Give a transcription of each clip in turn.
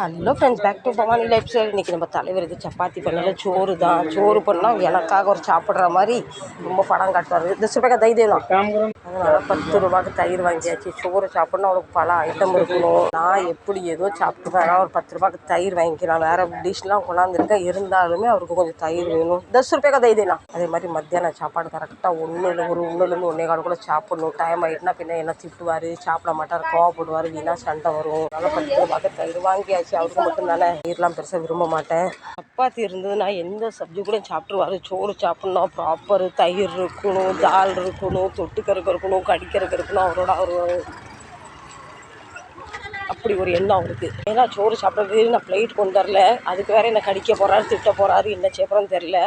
Hello friends, back to Bhavani lifestyle. இன்றைக்கி நம்ம தலைவர் இது சப்பாத்தி பண்ணல, சோறு தான். சோறு பண்ணால் எனக்காக ஒரு சாப்பிட்ற மாதிரி ரொம்ப படம் காட்டுவார். 10 ரூபாய்க்கு தைரியம் அதனால் 10 ரூபாய்க்கு தயிர் வாங்கியாச்சு. சோறு சாப்பிட்ணும், அவளுக்கு பல ஐட்டம் இருக்கணும். நான் எப்படி ஏதோ சாப்பிட்டுவேன். ஒரு 10 ரூபாய்க்கு தயிர் வாங்கிக்கலாம். வேறு டிஷ்லாம் கொண்டாந்துருக்கேன், இருந்தாலுமே அவருக்கு கொஞ்சம் தயிர் வேணும். 10 ரூபாய்க்கு தைரியம். அதே மாதிரி மத்தியானம் சாப்பாடு கரெக்டாக ஒன்றுலேருந்து 1:15 கூட சாப்பிட்ணும். டைம் ஆகிட்டுனா பின்ன என்ன திட்டுவார், சாப்பிட மாட்டார், கோவப்படுவார், வீணாக சண்டை வரும். அதனால் 10 ரூபாய்க்கு தயிர் வாங்கியாச்சு. அவருக்கு மட்டும் தானே, தயிர்லாம் பெருசாக விரும்ப மாட்டேன். சப்பாத்தி இருந்ததுன்னா எந்த சப்ஜி கூட சாப்பிட்ருவாரு. சோறு சாப்பிட்ணும், ப்ராப்பர் தயிர் இருக்கணும், தால் இருக்கணும், தொட்டுக்கறக்கு இருக்கணும், கடிக்கிறதுக்கு இருக்கணும். அவர் அப்படி ஒரு எண்ணம் அவருக்கு. ஏன்னா சோறு சாப்பிட்றதுக்கு நான் பிளேட் கொண்டு வரல, அதுக்கு வேறு என்ன கடிக்க போகிறாரு, திட்ட போகிறாரு, என்ன செய்யப்படுறோன்னு தெரில.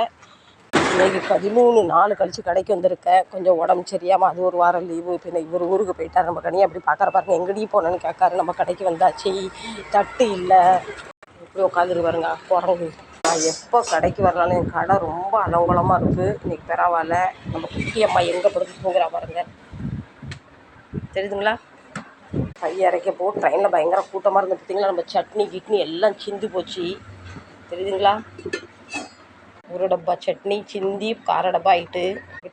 இன்றைக்கி 13 நாள் கழித்து கடைக்கு வந்திருக்கேன். கொஞ்சம் உடம்பு சரியாமல் அது ஒரு வாரம் லீவு. பின்ன இவர் ஊருக்கு போயிட்டார். நம்ம கடையை அப்படி பார்க்குற பாருங்க, எங்கடி போனேன்னு கேட்காரு. நம்ம கடைக்கு வந்தாச்சு, தட்டு இல்லை, இப்படி உட்காந்துரு பாருங்க குரங்கு. நான் எப்போ கடைக்கு வரலான்னு என் கடை ரொம்ப அலங்கோலமாக இருக்குது. இன்றைக்கி பரவாயில்ல. நம்ம குட்டி அம்மா எங்கே படுத்து தூங்குறா பாருங்க, தெரியுதுங்களா? கையறைக்க போட்டு ட்ரெயினில் பயங்கர கூட்டமாக இருந்து பார்த்தீங்களா? நம்ம சட்னி கிட்னி எல்லாம் சிந்தி போச்சு, தெரியுதுங்களா? ஒரு டப்பா சட்னி சிந்தி கார டப்பா ஆகிட்டு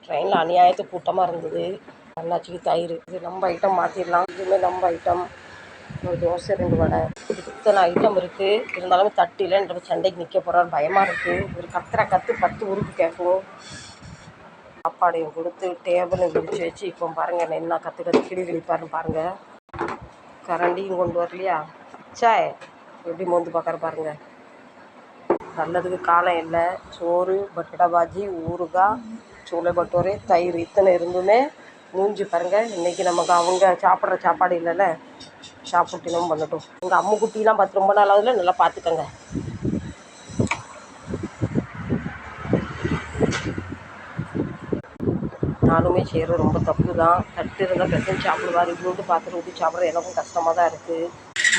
ட்ரெயினில் அநியாயத்துக்கு கூட்டமாக இருந்தது. அண்ணாச்சிக்கு தயிர், இது நம்ம ஐட்டம் மாற்றிடலாம். இதுவுமே நம்ம ஐட்டம். ஒரு தோசை 2 வடை, இத்தனை ஐட்டம் இருக்குது. இருந்தாலும் தட்டு இல்லைன்ற சண்டைக்கு நிற்க போகிறாரு, பயமாக இருக்குது. ஒரு கத்து 10 உருக்கு கேட்கும். சாப்பாடையும் கொடுத்து டேபிளும் விரிச்சு வச்சு இப்போ பாருங்கள் என்ன கற்று கிளி கிழிப்பாருன்னு பாருங்கள். கரண்டியும் கொண்டு வரலையா? சாய் எப்படி மோந்து பார்க்குற பாருங்கள். நல்லதுக்கு காலம் இல்லை. சோறு, பட்டடா பாஜி, ஊறுகாய், சோளை பட்டோரே, தயிர், இத்தனை இருந்துமே மூஞ்சி பாருங்கள். இன்றைக்கி நமக்கு அவங்க சாப்பிட்ற சாப்பாடு இல்லைல்ல, சாப்பிட்டுணும் பண்ணட்டும். உங்கள் அம்மு குட்டிலாம் பார்த்து ரொம்ப நாள் ஆகுதுல, நல்லா பார்த்துக்கங்க. நானுமே செய்கிறது ரொம்ப தப்பு தான். தட்டு இருந்தால் பிரச்சனை சாப்பிடுவார். இவ்வளோட்டு பார்த்துட்டு ஊற்றி சாப்பிட்றது எனக்கும் கஷ்டமாக தான் இருக்குது.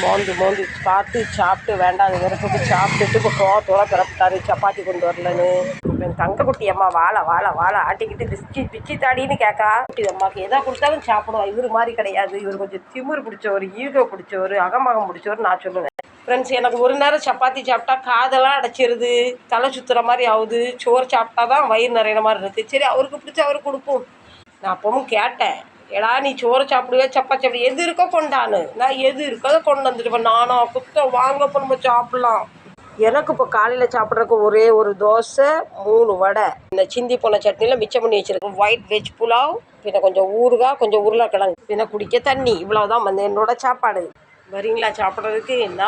மோந்து பார்த்து சாப்பிட்டு வேண்டாம் விரட்டுட்டு சாப்பிட்டுட்டு இப்போ கோவத்தோட பிறப்பிட்டாரு சப்பாத்தி கொண்டு வரலன்னு. என் தங்கக்குட்டி அம்மா வாழை ஆட்டிக்கிட்டு பிச்சி தாடின்னு கேட்கா. குட்டி அம்மாவுக்கு எதா கொடுத்தாலும் சாப்பிடுவா. இவர் மாதிரி கிடையாது. இவர் கொஞ்சம் திமிர் பிடிச்சவர், ஈகோ பிடிச்சவர், அகமகம் பிடிச்சவர் நான் சொல்லுவேன். ஃப்ரெண்ட்ஸ், எனக்கு ஒரு நேரம் சப்பாத்தி சாப்பிட்டா காதெல்லாம் அடைச்சிருது, தலை சுற்றுற மாதிரி ஆகுது. சோறு சாப்பிட்டா தான் வயிறு நிறையிற மாதிரி இருக்குது. சரி, அவருக்கு பிடிச்ச அவருக்கு கொடுப்போம். நான் அப்பவும் கேட்டேன், ஏடா நீ சோறு சாப்பிடுவே சப்பாத்தி சாப்பிடு, எது இருக்கோ கொண்டான்னு. நான் எது இருக்கோ அதை கொண்டு வந்துடுவேன். நானும் குத்தம் வாங்கப்போ நம்ம சாப்பிட்லாம். எனக்கு இப்போ காலையில் சாப்பிட்றதுக்கு ஒரே ஒரு தோசை, 3 வடை, இந்த சிந்தி போன சட்னியில் மிச்சம் பண்ணி வச்சுருக்கேன். ஒயிட் வெஜ் புலாவ், பின்ன கொஞ்சம் ஊறுகாய், கொஞ்சம் உருளைக்கிழங்கு, பின்ன குடிக்க தண்ணி. இவ்வளோதான் வந்து என்னோட சாப்பாடு. வரீங்களா சாப்பிட்றதுக்கு? என்ன